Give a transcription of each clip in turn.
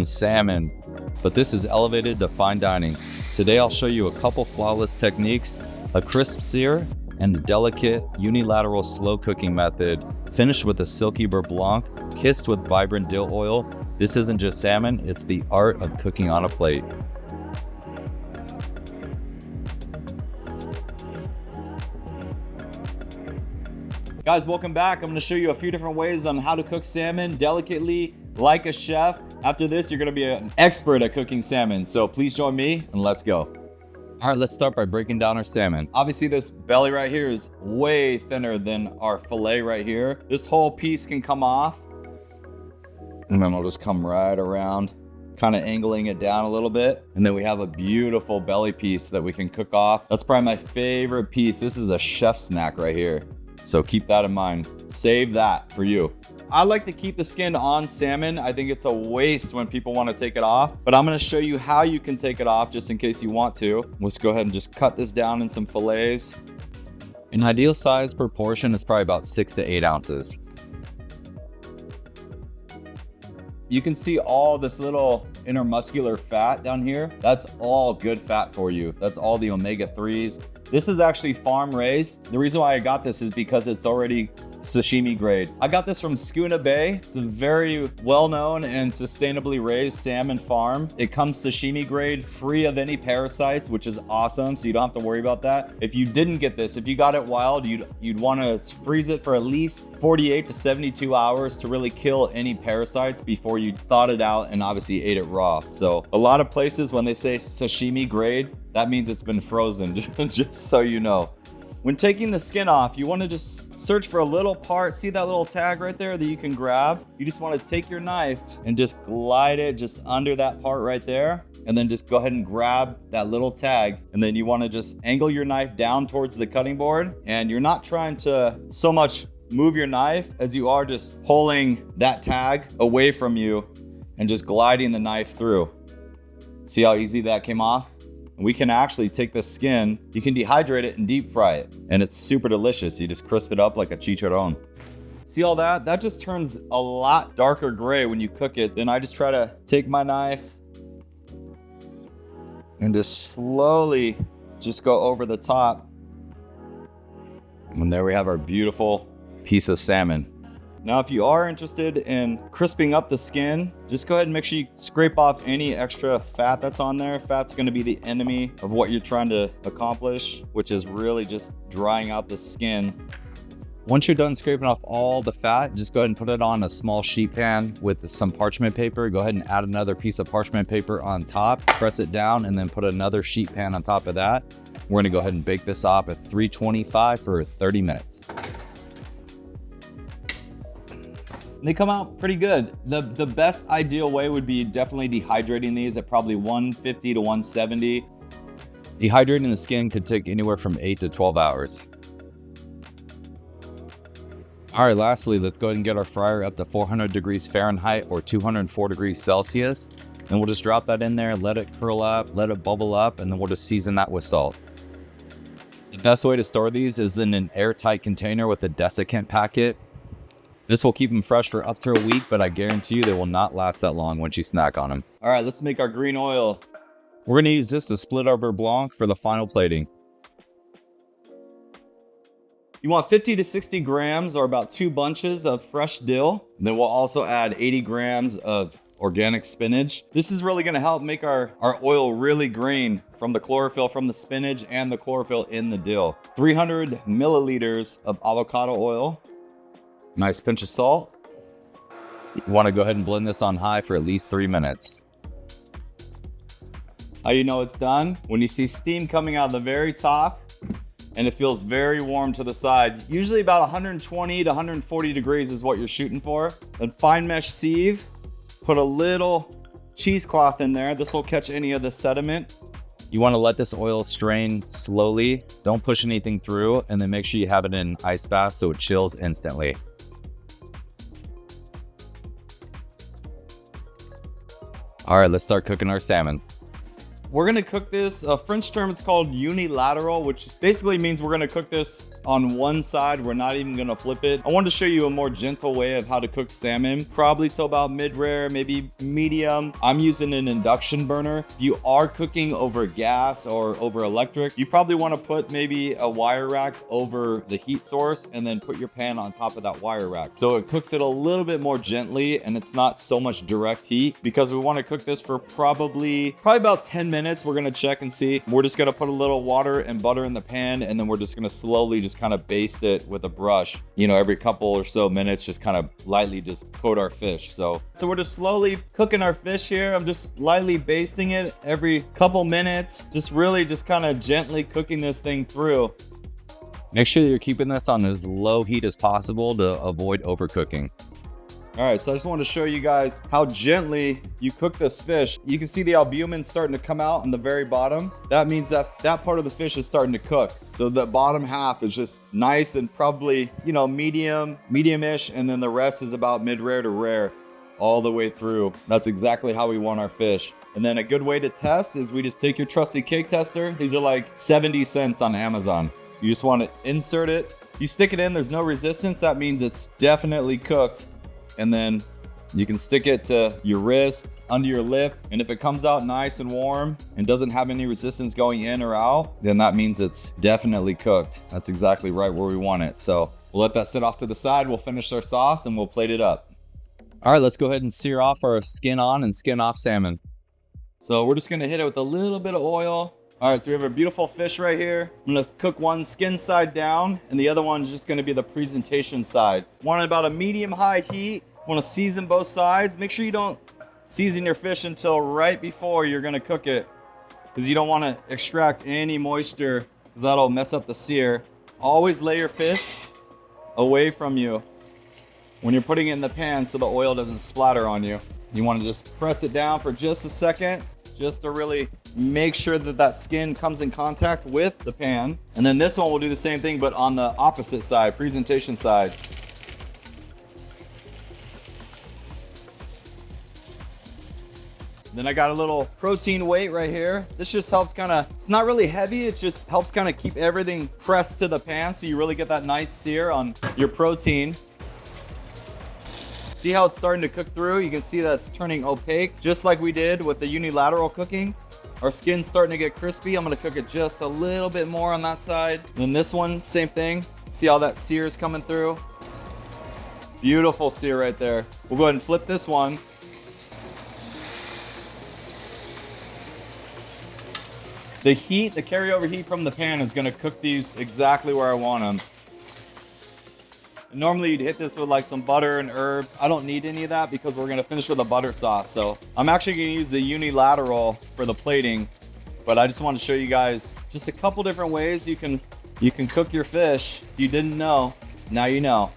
Salmon. But this is elevated to fine dining. Today I'll show you a couple flawless techniques, a crisp sear, and a delicate unilateral slow cooking method, finished with a silky Beurre Blanc, kissed with vibrant dill oil. This isn't just salmon, it's the art of cooking on a plate. Guys, welcome back. I'm gonna show you a few different ways on how to cook salmon delicately, like a chef. After this, you're gonna be an expert at cooking salmon. So please join me and let's go. All right, let's start by breaking down our salmon. Obviously, this belly right here is way thinner than our fillet right here. This whole piece can come off. And then I'll just come right around, kind of angling it down a little bit. And then we have a beautiful belly piece that we can cook off. That's probably my favorite piece. This is a chef snack right here. So keep that in mind. Save that for you. I like to keep the skin on salmon. I think it's a waste when people want to take it off, but I'm going to show you how you can take it off just in case you want to. Let's go ahead and just cut this down in some fillets. An ideal size per portion is probably about 6 to 8 ounces. You can see all this little intermuscular fat down here. That's all good fat for you. That's all the omega-3s. This is actually farm raised. The reason why I got this is because it's already sashimi grade. I got this from Schooner Bay. It's a very well-known and sustainably raised salmon farm. It comes sashimi grade, free of any parasites, which is awesome. So you don't have to worry about that. If you didn't get this, if you got it wild, you'd want to freeze it for at least 48 to 72 hours to really kill any parasites before you thawed it out and obviously ate it raw. So a lot of places when they say sashimi grade, that means it's been frozen, just so you know. When taking the skin off, you want to just search for a little part. See that little tag right there that you can grab? You just want to take your knife and just glide it just under that part right there. And then just go ahead and grab that little tag. And then you want to just angle your knife down towards the cutting board. And you're not trying to so much move your knife as you are just pulling that tag away from you and just gliding the knife through. See how easy that came off? We can actually take the skin, you can dehydrate it and deep fry it. And it's super delicious. You just crisp it up like a chicharron. See all that? That just turns a lot darker gray when you cook it. Then I just try to take my knife and just slowly just go over the top. And there we have our beautiful piece of salmon. Now, if you are interested in crisping up the skin, just go ahead and make sure you scrape off any extra fat that's on there. Fat's gonna be the enemy of what you're trying to accomplish, which is really just drying out the skin. Once you're done scraping off all the fat, just go ahead and put it on a small sheet pan with some parchment paper. Go ahead and add another piece of parchment paper on top, press it down, and then put another sheet pan on top of that. We're gonna go ahead and bake this off at 325 for 30 minutes. They come out pretty good. The best ideal way would be definitely dehydrating these at probably 150 to 170. Dehydrating the skin could take anywhere from 8 to 12 hours. All right, lastly, let's go ahead and get our fryer up to 400 degrees Fahrenheit or 204 degrees Celsius. And we'll just drop that in there, let it curl up, let it bubble up, and then we'll just season that with salt. The best way to store these is in an airtight container with a desiccant packet. This will keep them fresh for up to a week, but I guarantee you they will not last that long once you snack on them. All right, let's make our green oil. We're gonna use this to split our Beurre Blanc for the final plating. You want 50 to 60 grams or about 2 bunches of fresh dill. And then we'll also add 80 grams of organic spinach. This is really gonna help make our oil really green from the chlorophyll from the spinach and the chlorophyll in the dill. 300 milliliters of avocado oil. Nice pinch of salt. You want to go ahead and blend this on high for at least 3 minutes. How you know it's done? When you see steam coming out of the very top and it feels very warm to the side. Usually about 120 to 140 degrees is what you're shooting for. Then fine mesh sieve, put a little cheesecloth in there. This will catch any of the sediment. You want to let this oil strain slowly. Don't push anything through, and then make sure you have it in ice bath so it chills instantly. All right, let's start cooking our salmon. We're gonna cook this, a French term, it's called unilateral, which basically means we're gonna cook this on one side. We're not even gonna flip it. I wanted to show you a more gentle way of how to cook salmon, probably till about mid-rare, maybe medium. I'm using an induction burner. If you are cooking over gas or over electric, you probably wanna put maybe a wire rack over the heat source and then put your pan on top of that wire rack. So it cooks it a little bit more gently and it's not so much direct heat, because we wanna cook this for probably about 10 minutes. We're gonna check and see. We're just gonna put a little water and butter in the pan, and then we're just gonna slowly just kind of baste it with a brush. You know, every couple or so minutes, just kind of lightly just coat our fish. So we're just slowly cooking our fish here. I'm just lightly basting it every couple minutes, just really just kind of gently cooking this thing through. Make sure that you're keeping this on as low heat as possible to avoid overcooking. All right, so I just want to show you guys how gently you cook this fish. You can see the albumin starting to come out on the very bottom. That means that that part of the fish is starting to cook. So the bottom half is just nice and probably, you know, medium-ish, and then the rest is about mid-rare to rare all the way through. That's exactly how we want our fish. And then a good way to test is we just take your trusty cake tester. These are like 70 cents on Amazon. You just want to insert it. You stick it in, there's no resistance. That means it's definitely cooked. And then you can stick it to your wrist, under your lip. And if it comes out nice and warm and doesn't have any resistance going in or out, then that means it's definitely cooked. That's exactly right where we want it. So we'll let that sit off to the side. We'll finish our sauce and we'll plate it up. All right, let's go ahead and sear off our skin on and skin off salmon. So we're just gonna hit it with a little bit of oil. All right, so we have a beautiful fish right here. I'm gonna cook one skin side down, and the other one's just gonna be the presentation side. Want about a medium-high heat. Want to season both sides. Make sure you don't season your fish until right before you're gonna cook it, because you don't want to extract any moisture, because that'll mess up the sear. Always lay your fish away from you when you're putting it in the pan so the oil doesn't splatter on you. You want to just press it down for just a second, just to really make sure that that skin comes in contact with the pan. And then this one will do the same thing, but on the opposite side, presentation side. Then I got a little protein weight right here. This just helps kind of, it's not really heavy, it just helps kind of keep everything pressed to the pan so you really get that nice sear on your protein. See how it's starting to cook through? You can see that it's turning opaque, just like we did with the unilateral cooking. Our skin's starting to get crispy. I'm gonna cook it just a little bit more on that side. Then this one, same thing. See how that sear is coming through? Beautiful sear right there. We'll go ahead and flip this one. The heat, the carryover heat from the pan is gonna cook these exactly where I want them. Normally you'd hit this with like some butter and herbs. I don't need any of that because we're gonna finish with a butter sauce. So I'm actually gonna use the unilateral for the plating, but I just want to show you guys just a couple different ways you can cook your fish. If you didn't know, now you know.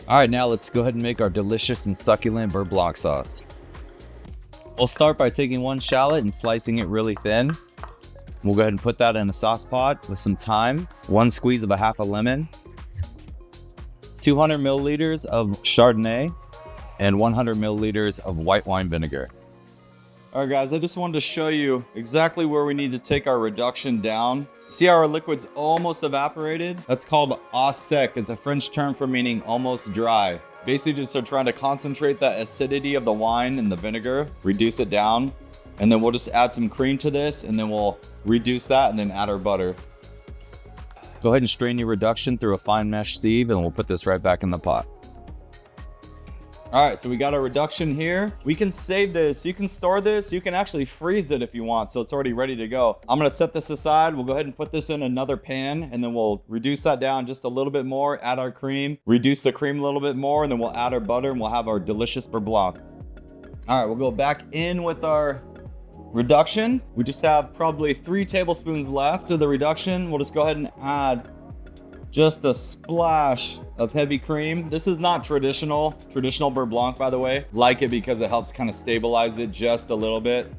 All right, now let's go ahead and make our delicious and succulent Beurre Blanc sauce. We'll start by taking one shallot and slicing it really thin. We'll go ahead and put that in a sauce pot with some thyme, one squeeze of a half a lemon, 200 milliliters of Chardonnay, and 100 milliliters of white wine vinegar. All right, guys, I just wanted to show you exactly where we need to take our reduction down. See how our liquid's almost evaporated? That's called au sec. It's a French term for meaning almost dry. Basically, just trying to concentrate that acidity of the wine and the vinegar, reduce it down, and then we'll just add some cream to this, and then we'll reduce that and then add our butter. Go ahead and strain your reduction through a fine mesh sieve, and we'll put this right back in the pot. All right, so we got our reduction here. We can save this, you can store this, you can actually freeze it if you want, so it's already ready to go. I'm gonna set this aside. We'll go ahead and put this in another pan, and then we'll reduce that down just a little bit more, add our cream, reduce the cream a little bit more, and then we'll add our butter, and we'll have our delicious Beurre Blanc. All right, we'll go back in with our reduction. We just have probably 3 tablespoons left of the reduction. We'll just go ahead and add just a splash of heavy cream. This is not traditional Beurre Blanc, by the way. Like it because it helps kind of stabilize it just a little bit.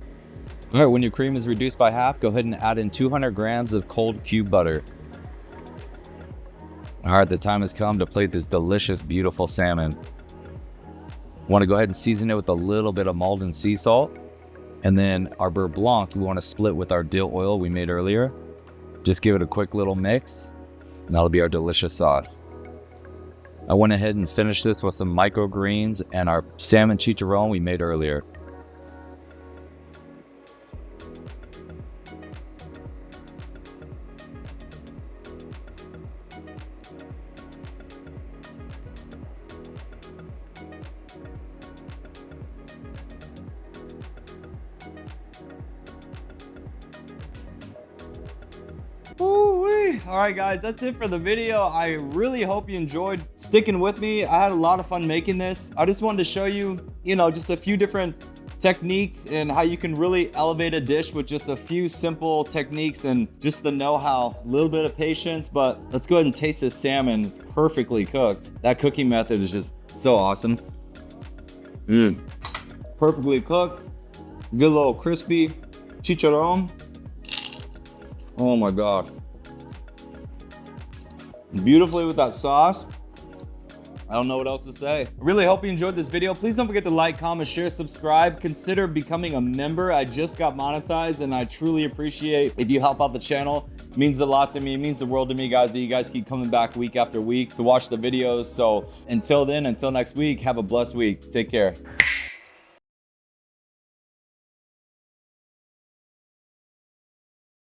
All right, when your cream is reduced by half, go ahead and add in 200 grams of cold cube butter. All right, the time has come to plate this delicious, beautiful salmon. Want to go ahead and season it with a little bit of Maldon sea salt. And then our Beurre Blanc, we want to split with our dill oil we made earlier. Just give it a quick little mix. And that'll be our delicious sauce. I went ahead and finished this with some microgreens and our salmon chicharron we made earlier. Ooh-wee. All right, guys, that's it for the video. I really hope you enjoyed sticking with me. I had a lot of fun making this. I just wanted to show you, just a few different techniques and how you can really elevate a dish with just a few simple techniques and just the know-how. A little bit of patience, but let's go ahead and taste this salmon. It's perfectly cooked. That cooking method is just so awesome. Perfectly cooked. Good little crispy chicharron. Oh my God. Beautifully with that sauce. I don't know what else to say. I really hope you enjoyed this video. Please don't forget to like, comment, share, subscribe. Consider becoming a member. I just got monetized and I truly appreciate if you help out the channel. It means a lot to me. It means the world to me, guys, that you guys keep coming back week after week to watch the videos. So until then, until next week, have a blessed week. Take care.